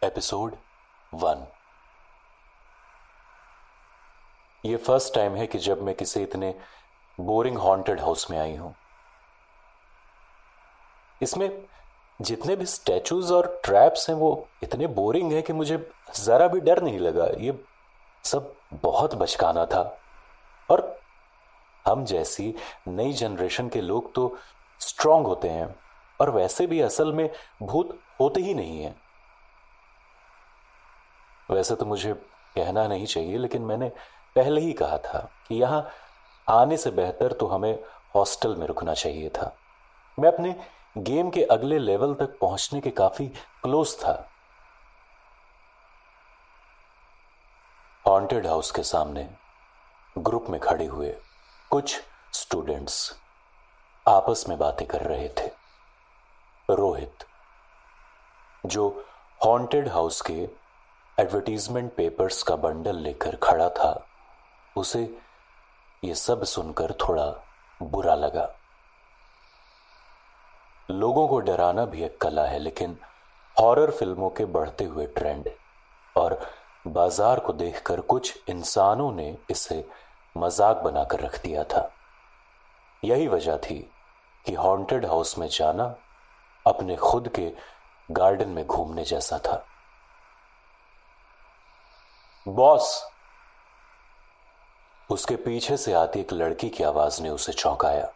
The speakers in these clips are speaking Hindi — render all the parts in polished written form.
एपिसोड 1। ये फर्स्ट टाइम है कि जब मैं किसी इतने बोरिंग हॉन्टेड हाउस में आई हूं। इसमें जितने भी स्टैचूज और ट्रैप्स हैं वो इतने बोरिंग हैं कि मुझे जरा भी डर नहीं लगा। ये सब बहुत बचकाना था। और हम जैसी नई जनरेशन के लोग तो स्ट्रांग होते हैं, और वैसे भी असल में भूत होते ही नहीं हैं। वैसे तो मुझे कहना नहीं चाहिए, लेकिन मैंने पहले ही कहा था कि यहां आने से बेहतर तो हमें हॉस्टल में रुकना चाहिए था। मैं अपने गेम के अगले लेवल तक पहुंचने के काफी क्लोज था। हॉन्टेड हाउस के सामने ग्रुप में खड़े हुए कुछ स्टूडेंट्स आपस में बातें कर रहे थे। रोहित, जो हॉन्टेड हाउस के एडवर्टीजमेंट पेपर्स का बंडल लेकर खड़ा था, उसे यह सब सुनकर थोड़ा बुरा लगा। लोगों को डराना भी एक कला है, लेकिन हॉरर फिल्मों के बढ़ते हुए ट्रेंड और बाजार को देखकर कुछ इंसानों ने इसे मजाक बनाकर रख दिया था। यही वजह थी कि हॉन्टेड हाउस में जाना अपने खुद के गार्डन में घूमने जैसा था। बॉस, उसके पीछे से आती एक लड़की की आवाज ने उसे चौंकाया।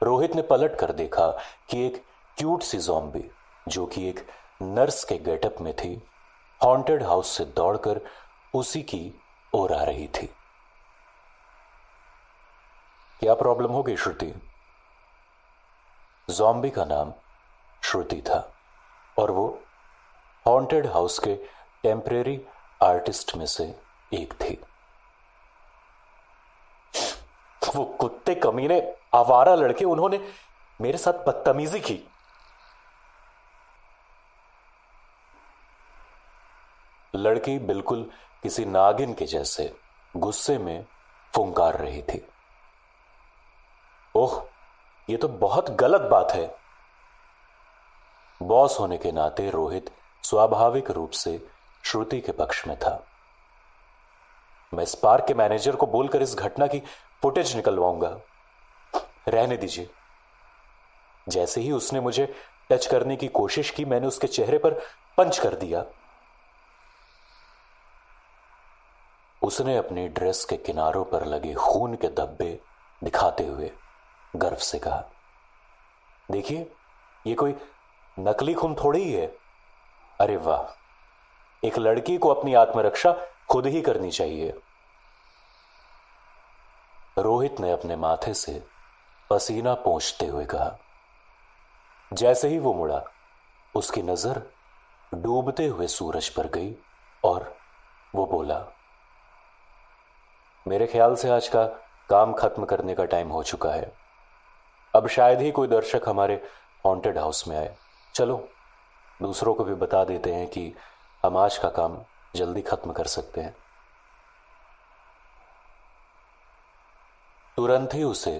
रोहित ने पलट कर देखा कि एक क्यूट सी ज़ॉम्बी, जो कि एक नर्स के गेटअप में थी, हॉन्टेड हाउस से दौड़कर उसी की ओर आ रही थी। क्या प्रॉब्लम हो गई श्रुति? ज़ॉम्बी का नाम श्रुति था, और वो हॉन्टेड हाउस के टेम्परेरी आर्टिस्ट में से एक थी। वो कुत्ते कमीने आवारा लड़के, उन्होंने मेरे साथ बदतमीजी की। लड़की बिल्कुल किसी नागिन के जैसे गुस्से में फुंकार रही थी। ओह, ये तो बहुत गलत बात है। बॉस होने के नाते रोहित स्वाभाविक रूप से श्रुति के पक्ष में था। मैं स्पार्क के मैनेजर को बोलकर इस घटना की फुटेज निकलवाऊंगा। रहने दीजिए। जैसे ही उसने मुझे टच करने की कोशिश की, मैंने उसके चेहरे पर पंच कर दिया। उसने अपनी ड्रेस के किनारों पर लगे खून के धब्बे दिखाते हुए गर्व से कहा, देखिए, ये कोई नकली खून थोड़ी ही है। अरे वाह, एक लड़की को अपनी आत्मरक्षा खुद ही करनी चाहिए। रोहित ने अपने माथे से पसीना पोंछते हुए कहा। जैसे ही वो मुड़ा, उसकी नजर डूबते हुए सूरज पर गई और वो बोला, मेरे ख्याल से आज का काम खत्म करने का टाइम हो चुका है। अब शायद ही कोई दर्शक हमारे हॉन्टेड हाउस में आए। चलो, दूसरों को भी बता देते हैं कि हम आज का काम जल्दी खत्म कर सकते हैं। तुरंत ही उसे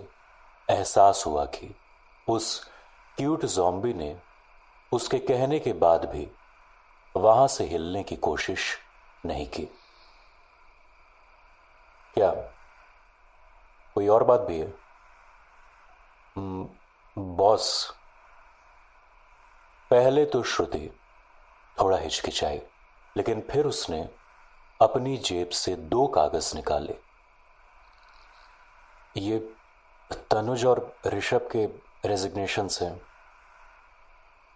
एहसास हुआ कि उस क्यूट ज़ॉम्बी ने उसके कहने के बाद भी वहां से हिलने की कोशिश नहीं की। क्या कोई और बात भी है? बॉस, पहले तो श्रुति थोड़ा हिचकिचाई, लेकिन फिर उसने अपनी जेब से 2 कागज निकाले। ये तनुज और ऋषभ के रेजिग्नेशंस हैं।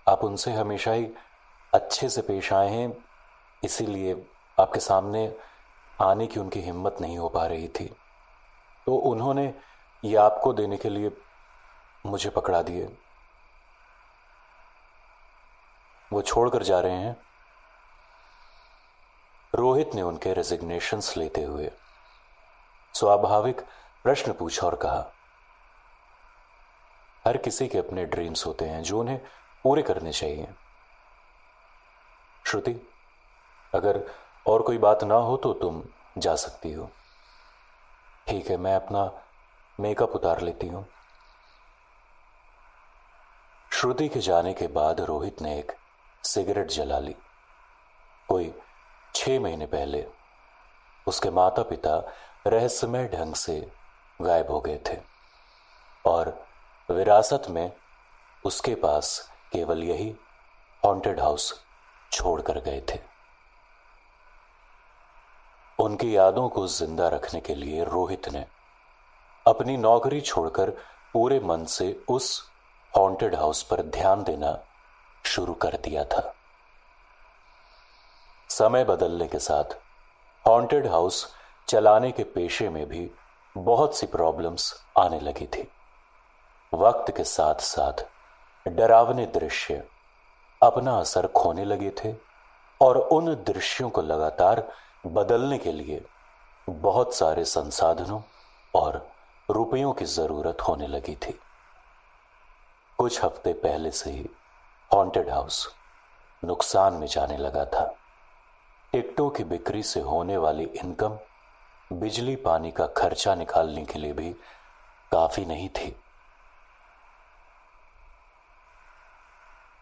आप उनसे हमेशा ही अच्छे से पेश आए हैं, इसीलिए आपके सामने आने की उनकी हिम्मत नहीं हो पा रही थी, तो उन्होंने ये आपको देने के लिए मुझे पकड़ा दिए। वो छोड़कर जा रहे हैं। रोहित ने उनके रेजिग्नेशंस लेते हुए स्वाभाविक प्रश्न पूछा और कहा, हर किसी के अपने ड्रीम्स होते हैं जो उन्हें पूरे करने चाहिए। श्रुति, अगर और कोई बात ना हो तो तुम जा सकती हो। ठीक है, मैं अपना मेकअप उतार लेती हूं। श्रुति के जाने के बाद रोहित ने एक सिगरेट जला ली कोई 6 महीने पहले उसके माता पिता रहस्यमय ढंग से गायब हो गए थे और विरासत में उसके पास केवल यही हॉन्टेड हाउस छोड़कर गए थे। उनकी यादों को जिंदा रखने के लिए रोहित ने अपनी नौकरी छोड़कर पूरे मन से उस हॉन्टेड हाउस पर ध्यान देना शुरू कर दिया था। समय बदलने के साथ हॉन्टेड हाउस चलाने के पेशे में भी बहुत सी प्रॉब्लम्स आने लगी थी। वक्त के साथ साथ डरावने दृश्य अपना असर खोने लगे थे और उन दृश्यों को लगातार बदलने के लिए बहुत सारे संसाधनों और रुपयों की जरूरत होने लगी थी। कुछ हफ्ते पहले से ही हॉन्टेड हाउस नुकसान में जाने लगा था। टिकटों की बिक्री से होने वाली इनकम बिजली पानी का खर्चा निकालने के लिए भी काफी नहीं थी।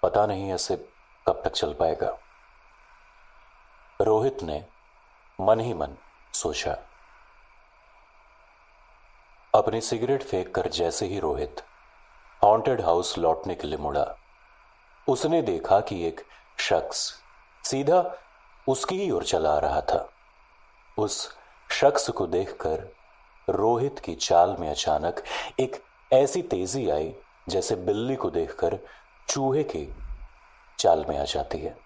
पता नहीं ऐसे कब तक चल पाएगा। रोहित ने मन ही मन सोचा। अपनी सिगरेट फेंक कर जैसे ही रोहित हॉन्टेड हाउस लौटने के लिए मुड़ा, उसने देखा कि एक शख्स सीधा उसकी ही ओर चला आ रहा था। उस शख्स को देखकर रोहित की चाल में अचानक एक ऐसी तेजी आई जैसे बिल्ली को देखकर चूहे की चाल में आ जाती है।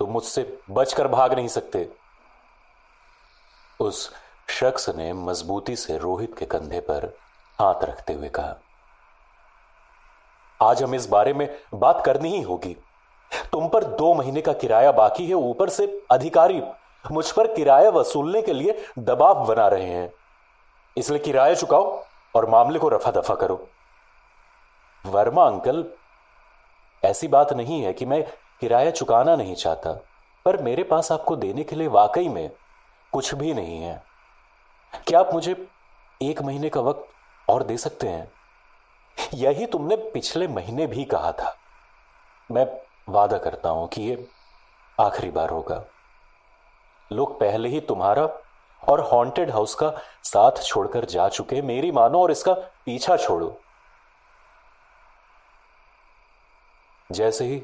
तुम मुझसे बचकर भाग नहीं सकते। उस शख्स ने मजबूती से रोहित के कंधे पर हाथ रखते हुए कहा, आज हमें इस बारे में बात करनी ही होगी। तुम पर 2 महीने का किराया बाकी है, ऊपर से अधिकारी मुझ पर किराया वसूलने के लिए दबाव बना रहे हैं। इसलिए किराया चुकाओ और मामले को रफा दफा करो। वर्मा अंकल, ऐसी बात नहीं है कि मैं किराया चुकाना नहीं चाहता, पर मेरे पास आपको देने के लिए वाकई में कुछ भी नहीं है। क्या आप मुझे 1 महीने का वक्त और दे सकते हैं? यही तुमने पिछले महीने भी कहा था। मैं वादा करता हूं कि ये आखिरी बार होगा। लोग पहले ही तुम्हारा और हॉन्टेड हाउस का साथ छोड़कर जा चुके। मेरी मानो और इसका पीछा छोड़ो। जैसे ही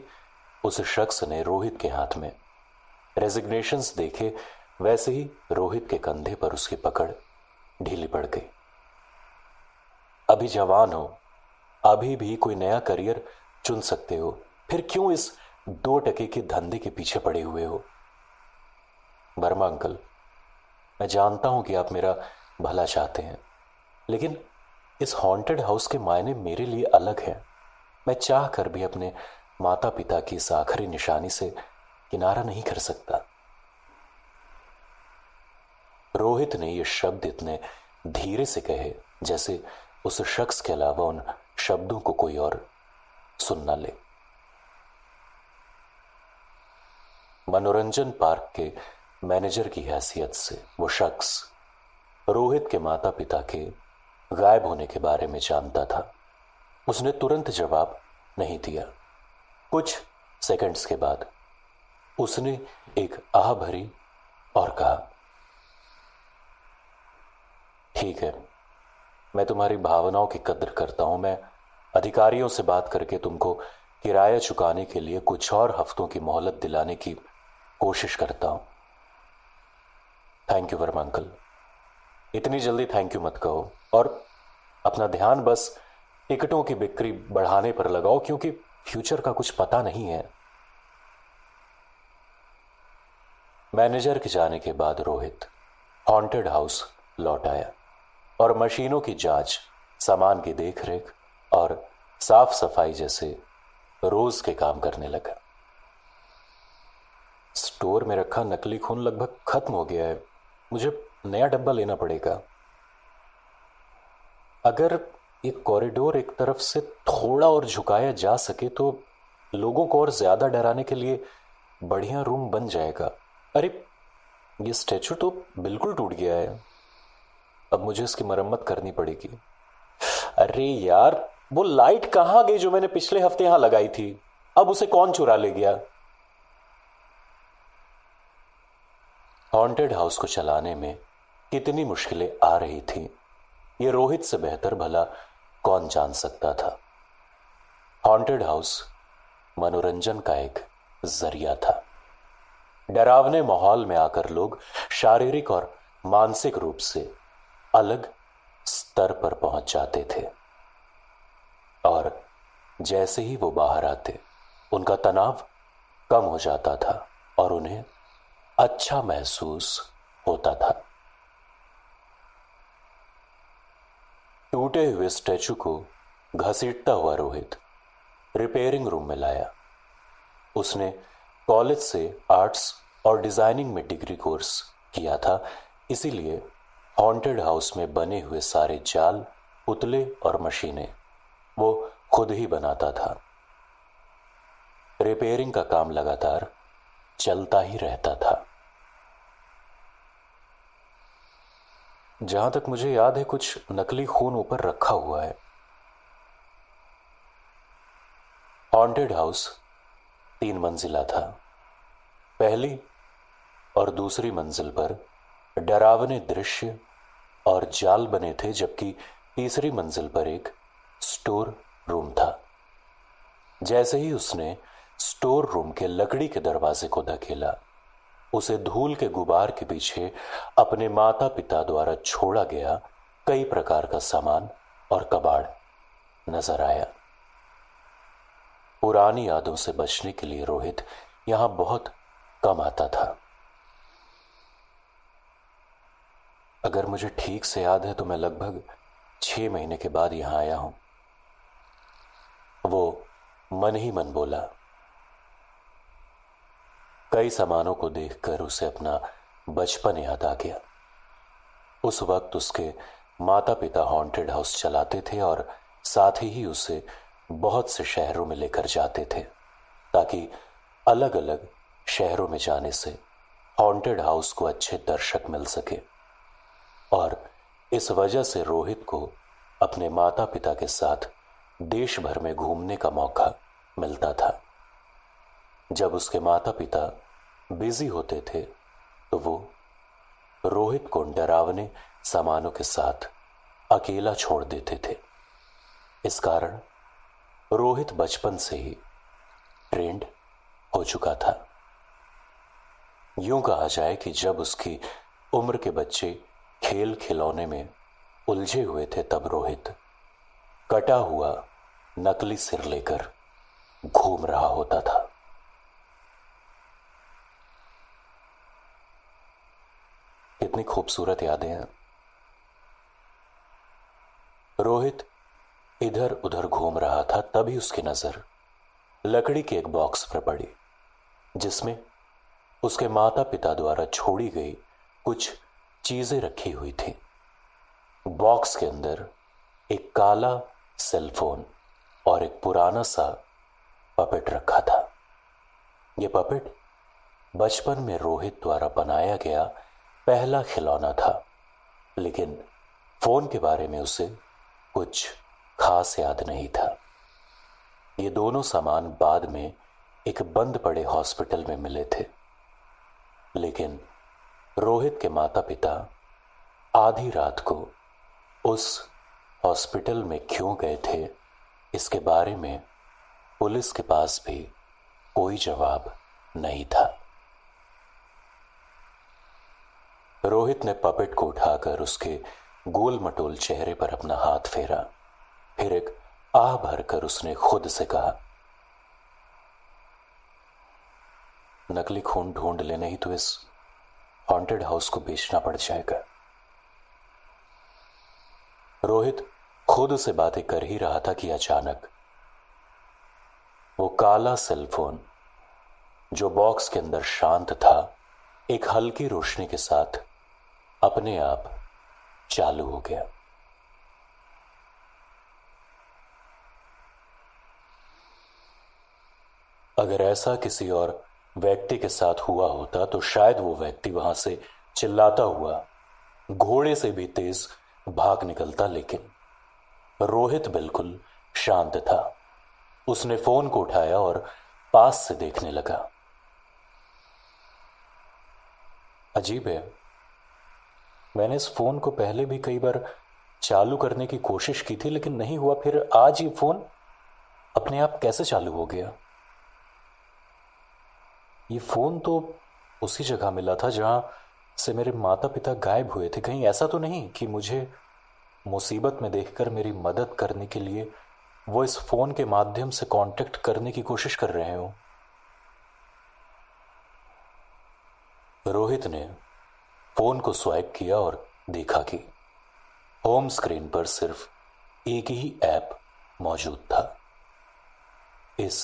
उस शख्स ने रोहित के हाथ में रेजिग्नेशंस देखे, वैसे ही रोहित के कंधे पर उसकी पकड़ ढीली पड़ गई। अभी जवान हो, अभी भी कोई नया करियर चुन सकते हो, फिर क्यों इस 2 टके के धंधे के पीछे पड़े हुए हो? वर्मा अंकल, मैं जानता हूं कि आप मेरा भला चाहते हैं, लेकिन इस हॉन्टेड हाउस के मायने मेरे लिए अलग हैं। मैं चाह कर भी अपने माता पिता की इस आखिरी निशानी से किनारा नहीं कर सकता। रोहित ने ये शब्द इतने धीरे से कहे जैसे उस शख्स के अलावा उन शब्दों को कोई और सुन ना ले। मनोरंजन पार्क के मैनेजर की हैसियत से वो शख्स रोहित के माता पिता के गायब होने के बारे में जानता था। उसने तुरंत जवाब नहीं दिया। कुछ सेकंड्स के बाद उसने एक आह भरी और कहा, ठीक है, मैं तुम्हारी भावनाओं की कद्र करता हूं। मैं अधिकारियों से बात करके तुमको किराया चुकाने के लिए कुछ और हफ्तों की मोहलत दिलाने की कोशिश करता हूं। Thank you Verma uncle. इतनी जल्दी थैंक यू मत कहो और अपना ध्यान बस टिकटों की बिक्री बढ़ाने पर लगाओ, क्योंकि फ्यूचर का कुछ पता नहीं है। मैनेजर के जाने के बाद रोहित हॉन्टेड हाउस लौट आया और मशीनों की जांच, सामान की देखरेख और साफ सफाई जैसे रोज के काम करने लगा। स्टोर में रखा नकली खून लगभग खत्म हो गया है। मुझे नया डब्बा लेना पड़ेगा। अगर ये कॉरिडोर एक तरफ से थोड़ा और झुकाया जा सके तो लोगों को और ज्यादा डराने के लिए बढ़िया रूम बन जाएगा। अरे, ये स्टैचू तो बिल्कुल टूट गया है। अब मुझे इसकी मरम्मत करनी पड़ेगी। अरे यार, वो लाइट कहां गई जो मैंने पिछले हफ्ते यहां लगाई थी? अब उसे कौन चुरा ले गया? हॉन्टेड हाउस को चलाने में कितनी मुश्किलें आ रही थी, ये रोहित से बेहतर भला कौन जान सकता था। हॉन्टेड हाउस मनोरंजन का एक जरिया था। डरावने माहौल में आकर लोग शारीरिक और मानसिक रूप से अलग स्तर पर पहुंच जाते थे, और जैसे ही वो बाहर आते उनका तनाव कम हो जाता था और उन्हें अच्छा महसूस होता था। टूटे हुए स्टैचू को घसीटता हुआ रोहित रिपेयरिंग रूम में लाया। उसने कॉलेज से आर्ट्स और डिजाइनिंग में डिग्री कोर्स किया था, इसीलिए हॉन्टेड हाउस में बने हुए सारे जाल, पुतले और मशीनें वो खुद ही बनाता था। रिपेयरिंग का काम लगातार चलता ही रहता था। जहां तक मुझे याद है, कुछ नकली खून ऊपर रखा हुआ है। हॉन्टेड हाउस 3 मंजिला था। पहली और दूसरी मंजिल पर डरावने दृश्य और जाल बने थे, जबकि तीसरी मंजिल पर एक स्टोर रूम था। जैसे ही उसने स्टोर रूम के लकड़ी के दरवाजे को धकेला, उसे धूल के गुबार के पीछे अपने माता पिता द्वारा छोड़ा गया कई प्रकार का सामान और कबाड़ नजर आया। पुरानी यादों से बचने के लिए रोहित यहां बहुत कम आता था। अगर मुझे ठीक से याद है तो मैं लगभग 6 महीने के बाद यहां आया हूं। वो मन ही मन बोला। कई सामानों को देखकर उसे अपना बचपन याद आ गया। उस वक्त उसके माता पिता हॉन्टेड हाउस चलाते थे और साथ ही उसे बहुत से शहरों में लेकर जाते थे, ताकि अलग अलग शहरों में जाने से हॉन्टेड हाउस को अच्छे दर्शक मिल सके। और इस वजह से रोहित को अपने माता पिता के साथ देश भर में घूमने का मौका मिलता था। जब उसके माता पिता बिजी होते थे तो वो रोहित को डरावने सामानों के साथ अकेला छोड़ देते थे। इस कारण रोहित बचपन से ही ट्रेंड हो चुका था। यूं कहा जाए कि जब उसकी उम्र के बच्चे खेल खिलौने में उलझे हुए थे, तब रोहित कटा हुआ नकली सिर लेकर घूम रहा होता था। कितनी खूबसूरत यादें हैं। रोहित इधर उधर घूम रहा था, तभी उसकी नजर लकड़ी के एक बॉक्स पर पड़ी, जिसमें उसके माता पिता द्वारा छोड़ी गई कुछ चीजें रखी हुई थी। बॉक्स के अंदर एक काला सेलफोन और एक पुराना सा पपेट रखा था। यह पपेट बचपन में रोहित द्वारा बनाया गया पहला खिलौना था, लेकिन फोन के बारे में उसे कुछ खास याद नहीं था। ये दोनों सामान बाद में एक बंद पड़े हॉस्पिटल में मिले थे, लेकिन रोहित के माता पिता आधी रात को उस हॉस्पिटल में क्यों गए थे, इसके बारे में पुलिस के पास भी कोई जवाब नहीं था। रोहित ने पपेट को उठाकर उसके गोल मटोल चेहरे पर अपना हाथ फेरा। फिर एक आह भरकर उसने खुद से कहा, नकली खून ढूंढ ले, नहीं तो इस हॉन्टेड हाउस को बेचना पड़ जाएगा। रोहित खुद से बातें कर ही रहा था कि अचानक वो काला सेलफोन, जो बॉक्स के अंदर शांत था, एक हल्की रोशनी के साथ अपने आप चालू हो गया। अगर ऐसा किसी और व्यक्ति के साथ हुआ होता तो शायद वो व्यक्ति वहां से चिल्लाता हुआ घोड़े से भी तेज भाग निकलता, लेकिन रोहित बिल्कुल शांत था। उसने फोन को उठाया और पास से देखने लगा। अजीब है, मैंने इस फोन को पहले भी कई बार चालू करने की कोशिश की थी लेकिन नहीं हुआ। फिर आज ये फोन अपने आप कैसे चालू हो गया? ये फोन तो उसी जगह मिला था जहां से मेरे माता पिता गायब हुए थे। कहीं ऐसा तो नहीं कि मुझे मुसीबत में देखकर मेरी मदद करने के लिए वो इस फोन के माध्यम से कांटेक्ट करने की कोशिश कर रहे हो? रोहित ने फोन को स्वाइप किया और देखा कि होम स्क्रीन पर सिर्फ एक ही ऐप मौजूद था। इस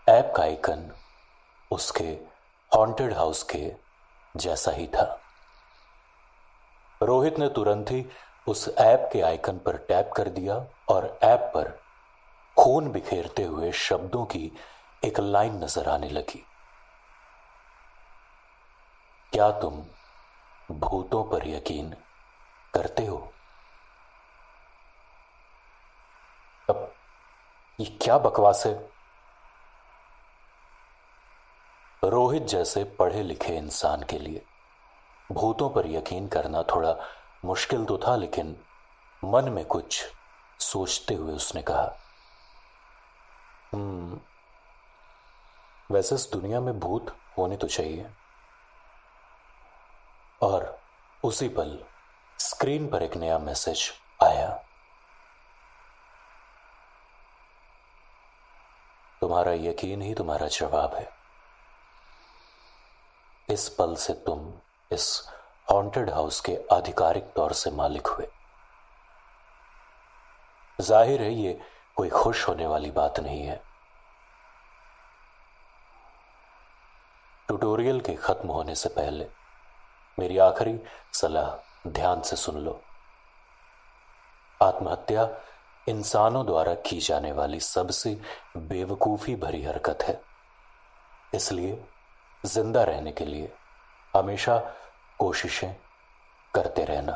ऐप का आइकन उसके हॉन्टेड हाउस के जैसा ही था। रोहित ने तुरंत ही उस ऐप के आइकन पर टैप कर दिया और ऐप पर खून बिखेरते हुए शब्दों की एक लाइन नजर आने लगी। क्या तुम भूतों पर यकीन करते हो? अब ये क्या बकवास है? रोहित जैसे पढ़े लिखे इंसान के लिए भूतों पर यकीन करना थोड़ा मुश्किल तो था, लेकिन मन में कुछ सोचते हुए उसने कहा, वैसे इस दुनिया में भूत होने तो चाहिए। और उसी पल स्क्रीन पर एक नया मैसेज आया। तुम्हारा यकीन ही तुम्हारा जवाब है। इस पल से तुम इस हॉन्टेड हाउस के आधिकारिक तौर से मालिक हुए। जाहिर है ये कोई खुश होने वाली बात नहीं है। ट्यूटोरियल के खत्म होने से पहले मेरी आखिरी सलाह ध्यान से सुन लो। आत्महत्या इंसानों द्वारा की जाने वाली सबसे बेवकूफी भरी हरकत है। इसलिए जिंदा रहने के लिए हमेशा कोशिशें करते रहना।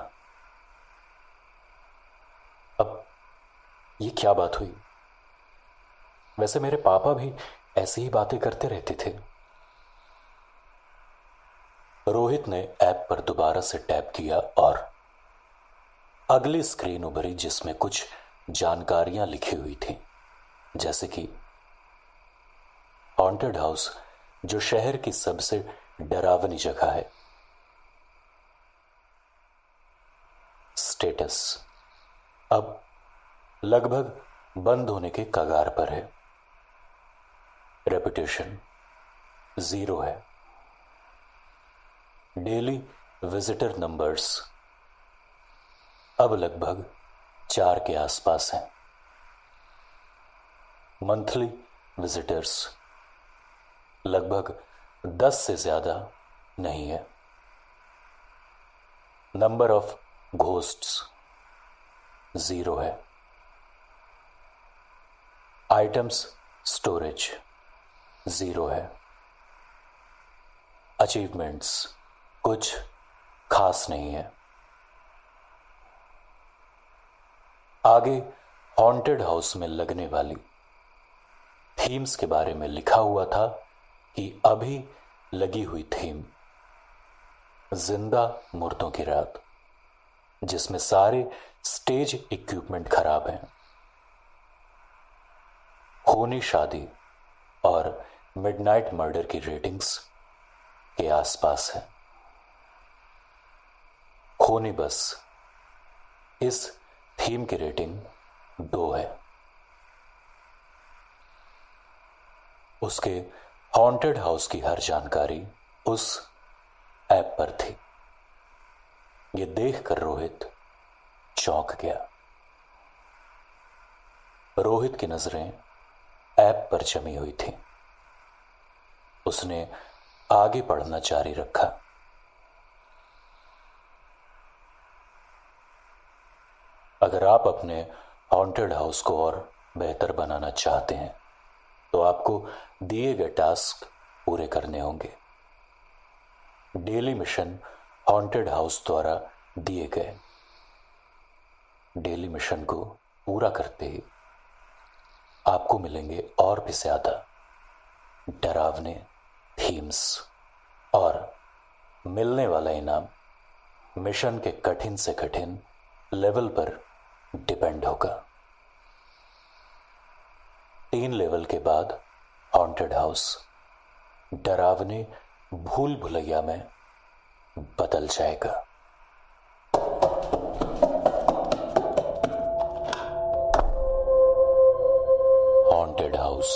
अब ये क्या बात हुई? वैसे मेरे पापा भी ऐसी ही बातें करते रहते थे। रोहित ने ऐप पर दोबारा से टैप किया और अगली स्क्रीन उभरी जिसमें कुछ जानकारियां लिखी हुई थी, जैसे कि हॉन्टेड हाउस जो शहर की सबसे डरावनी जगह है। स्टेटस अब लगभग बंद होने के कगार पर है। रेपुटेशन 0 है। डेली विजिटर नंबर्स अब लगभग 4 के आसपास हैं। मंथली विजिटर्स लगभग 10 से ज्यादा नहीं है। नंबर ऑफ घोस्ट्स 0 है। आइटम्स स्टोरेज 0 है। अचीवमेंट्स कुछ खास नहीं है। आगे हॉन्टेड हाउस में लगने वाली थीम्स के बारे में लिखा हुआ था कि अभी लगी हुई थीम जिंदा मुर्दों की रात, जिसमें सारे स्टेज इक्विपमेंट खराब हैं। खूनी शादी और मिडनाइट मर्डर की रेटिंग्स के आसपास है। खूनी बस इस थीम की रेटिंग 2 है। उसके हॉन्टेड हाउस की हर जानकारी उस ऐप पर थी। यह देखकर रोहित चौंक गया। रोहित की नजरें ऐप पर जमी हुई थी। उसने आगे पढ़ना जारी रखा। अगर आप अपने हॉन्टेड हाउस को और बेहतर बनाना चाहते हैं तो आपको दिए गए टास्क पूरे करने होंगे। डेली मिशन हॉन्टेड हाउस द्वारा दिए गए। डेली मिशन को पूरा करते ही आपको मिलेंगे और भी ज्यादा डरावने थीम्स और मिलने वाला इनाम मिशन के कठिन से कठिन लेवल पर डिपेंड होगा। 3 लेवल के बाद हॉन्टेड हाउस डरावने भूल भुलैया में बदल जाएगा। Haunted house.